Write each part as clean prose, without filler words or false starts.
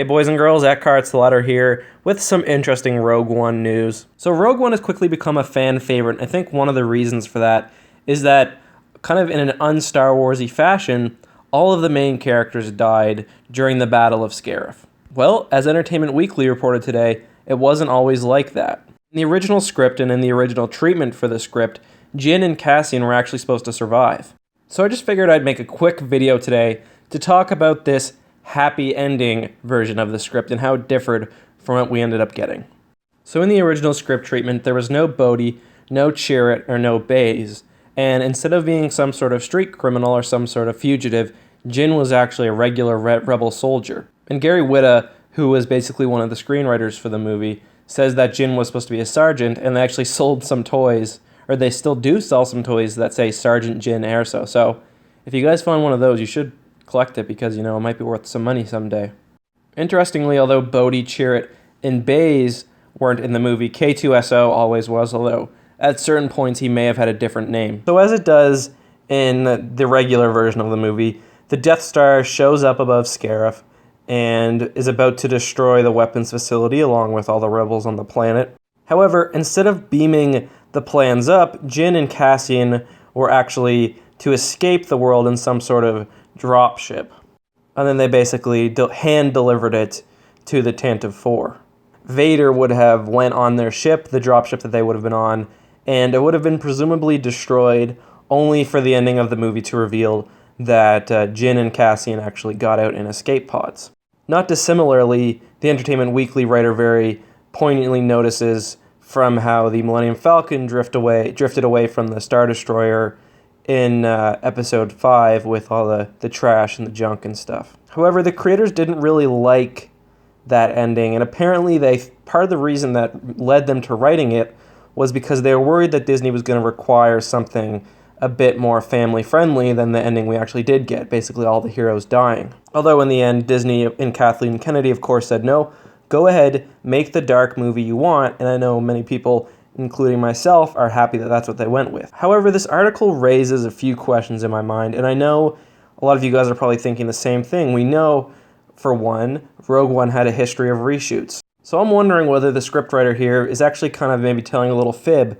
Hey boys and girls, Eckhart Slaughter here with some interesting Rogue One news. So Rogue One has quickly become a fan favorite. I think one of the reasons for that is that, kind of in an un-Star Wars-y fashion, all of the main characters died during the Battle of Scarif. Well, as Entertainment Weekly reported today, it wasn't always like that. In the original script and in the original treatment for the script, Jyn and Cassian were actually supposed to survive. So I just figured I'd make a quick video today to talk about this happy ending version of the script and how it differed from what we ended up getting. So in the original script treatment, there was no Bodhi, no Chirrut, or no Baze, and instead of being some sort of street criminal or some sort of fugitive, Jyn was actually a regular rebel soldier. And Gary Whitta, who was basically one of the screenwriters for the movie, says that Jyn was supposed to be a sergeant, and they actually sold some toys, or they still do sell some toys that say Sergeant Jyn Erso. So if you guys find one of those, you should collect it because, it might be worth some money someday. Interestingly, although Bodhi, Chirrut, and Baze weren't in the movie, K2SO always was, although at certain points he may have had a different name. So as it does in the regular version of the movie, the Death Star shows up above Scarif and is about to destroy the weapons facility along with all the rebels on the planet. However, instead of beaming the plans up, Jyn and Cassian were actually to escape the world in some sort of drop ship. And then they basically hand-delivered it to the Tantive 4. Vader would have went on their ship, the drop ship that they would have been on, and it would have been presumably destroyed, only for the ending of the movie to reveal that Jyn and Cassian actually got out in escape pods. Not dissimilarly, the Entertainment Weekly writer very poignantly notices from how the Millennium Falcon drifted away from the Star Destroyer in episode 5 with all the trash and the junk and stuff. However, the creators didn't really like that ending, and apparently part of the reason that led them to writing it was because they were worried that Disney was going to require something a bit more family-friendly than the ending we actually did get, basically all the heroes dying. Although in the end, Disney and Kathleen Kennedy, of course, said, no, go ahead, make the dark movie you want, and I know many people, including myself, are happy that that's what they went with. However, this article raises a few questions in my mind, and I know a lot of you guys are probably thinking the same thing. We know, for one, Rogue One had a history of reshoots. So I'm wondering whether the scriptwriter here is actually kind of maybe telling a little fib.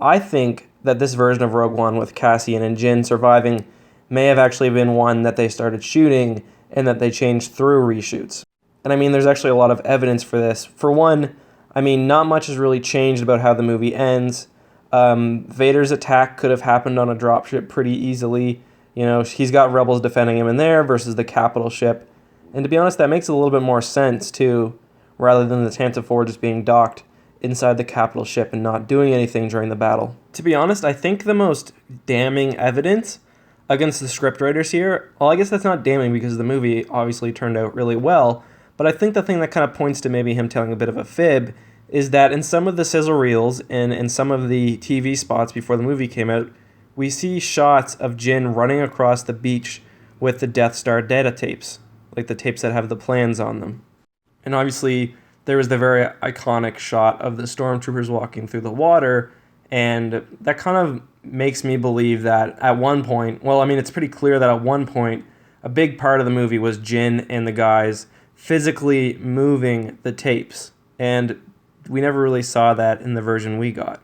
I think that this version of Rogue One with Cassian and Jyn surviving may have actually been one that they started shooting and that they changed through reshoots. And I mean, there's actually a lot of evidence for this. For one, not much has really changed about how the movie ends. Vader's attack could have happened on a dropship pretty easily. He's got rebels defending him in there versus the capital ship. And to be honest, that makes a little bit more sense, too, rather than the Tantive 4 just being docked inside the capital ship and not doing anything during the battle. To be honest, I think the most damning evidence against the scriptwriters here, well, I guess that's not damning because the movie obviously turned out really well, but I think the thing that kind of points to maybe him telling a bit of a fib is that in some of the sizzle reels and in some of the TV spots before the movie came out, we see shots of Jyn running across the beach with the Death Star data tapes, like the tapes that have the plans on them. And obviously, there was the very iconic shot of the stormtroopers walking through the water, and that kind of makes me believe that at one point, it's pretty clear that at one point, a big part of the movie was Jyn and the guys physically moving the tapes, and we never really saw that in the version we got.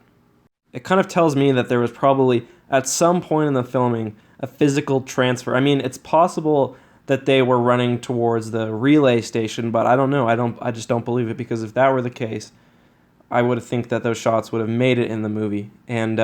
It kind of tells me that there was probably, at some point in the filming, a physical transfer. It's possible that they were running towards the relay station, but I don't know. I just don't believe it, because if that were the case, I would think that those shots would have made it in the movie. And,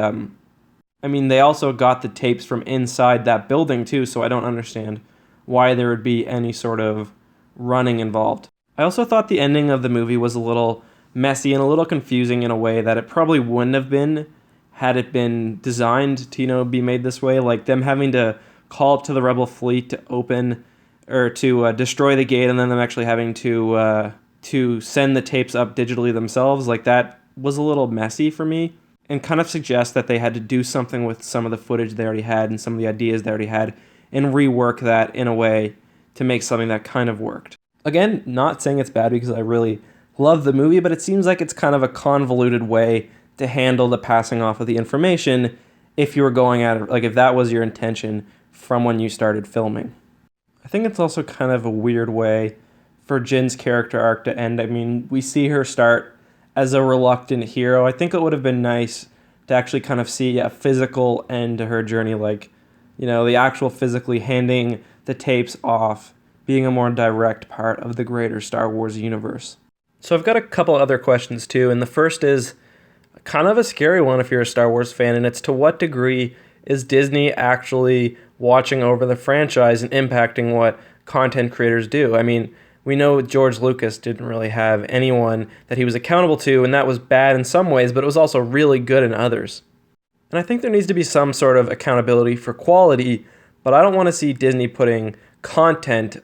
they also got the tapes from inside that building, too, so I don't understand why there would be any sort of running involved. I also thought the ending of the movie was a little messy and a little confusing in a way that it probably wouldn't have been had it been designed to, be made this way. Like them having to call up to the rebel fleet to open or to destroy the gate, and then them actually having to send the tapes up digitally themselves. Like that was a little messy for me, and kind of suggests that they had to do something with some of the footage they already had and some of the ideas they already had and rework that in a way to make something that kind of worked. Again, not saying it's bad because I really love the movie, but it seems like it's kind of a convoluted way to handle the passing off of the information if you were going at it, like if that was your intention from when you started filming. I think it's also kind of a weird way for Jyn's character arc to end. I mean, we see her start as a reluctant hero. I think it would have been nice to actually kind of see a physical end to her journey, like, the actual physically handing the tapes off, being a more direct part of the greater Star Wars universe. So I've got a couple other questions too, and the first is kind of a scary one if you're a Star Wars fan, and it's to what degree is Disney actually watching over the franchise and impacting what content creators do? I mean, we know George Lucas didn't really have anyone that he was accountable to, and that was bad in some ways, but it was also really good in others. And I think there needs to be some sort of accountability for quality, but I don't want to see Disney putting content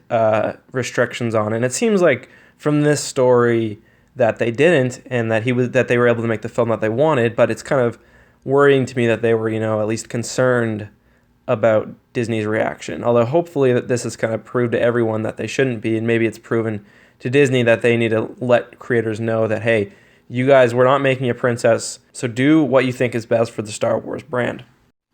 restrictions on. And it seems like from this story that they didn't, and that they were able to make the film that they wanted, but it's kind of worrying to me that they were, at least concerned about Disney's reaction. Although hopefully that this has kind of proved to everyone that they shouldn't be, and maybe it's proven to Disney that they need to let creators know that, hey, you guys, we're not making a princess, so do what you think is best for the Star Wars brand.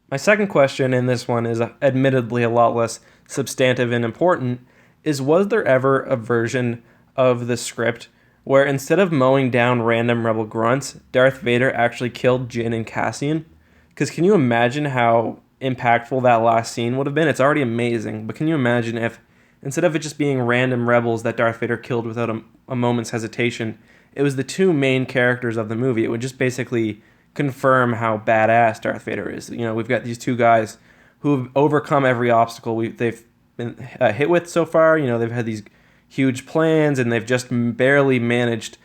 My second question, and this one is admittedly a lot less substantive and important, is was there ever a version of the script where instead of mowing down random rebel grunts, Darth Vader actually killed Jyn and Cassian? Because can you imagine how impactful that last scene would have been? It's already amazing, but can you imagine if instead of it just being random rebels that Darth Vader killed without a moment's hesitation, it was the two main characters of the movie? It would just basically confirm how badass Darth Vader is. We've got these two guys who've overcome every obstacle they've been hit with so far. They've had these huge plans, and they've just barely managed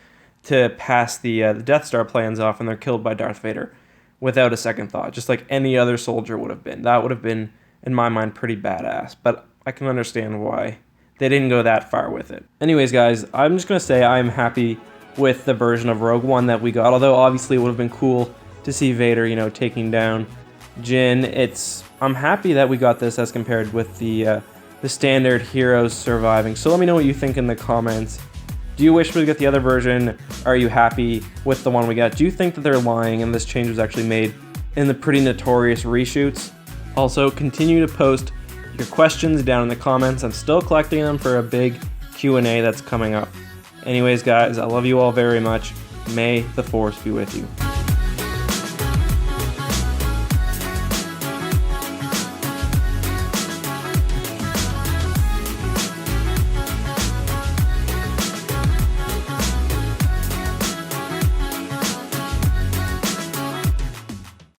to pass the Death Star plans off, and they're killed by Darth Vader without a second thought, just like any other soldier would have been. That would have been, in my mind, pretty badass, but I can understand why they didn't go that far with it. Anyways, guys, I'm just going to say I'm happy with the version of Rogue One that we got, although obviously it would have been cool to see Vader, taking down Jyn. I'm happy that we got this as compared with the standard heroes surviving. So let me know what you think in the comments. Do you wish we could get the other version? Are you happy with the one we got? Do you think that they're lying and this change was actually made in the pretty notorious reshoots? Also, continue to post your questions down in the comments. I'm still collecting them for a big Q&A that's coming up. Anyways, guys, I love you all very much. May the Force be with you.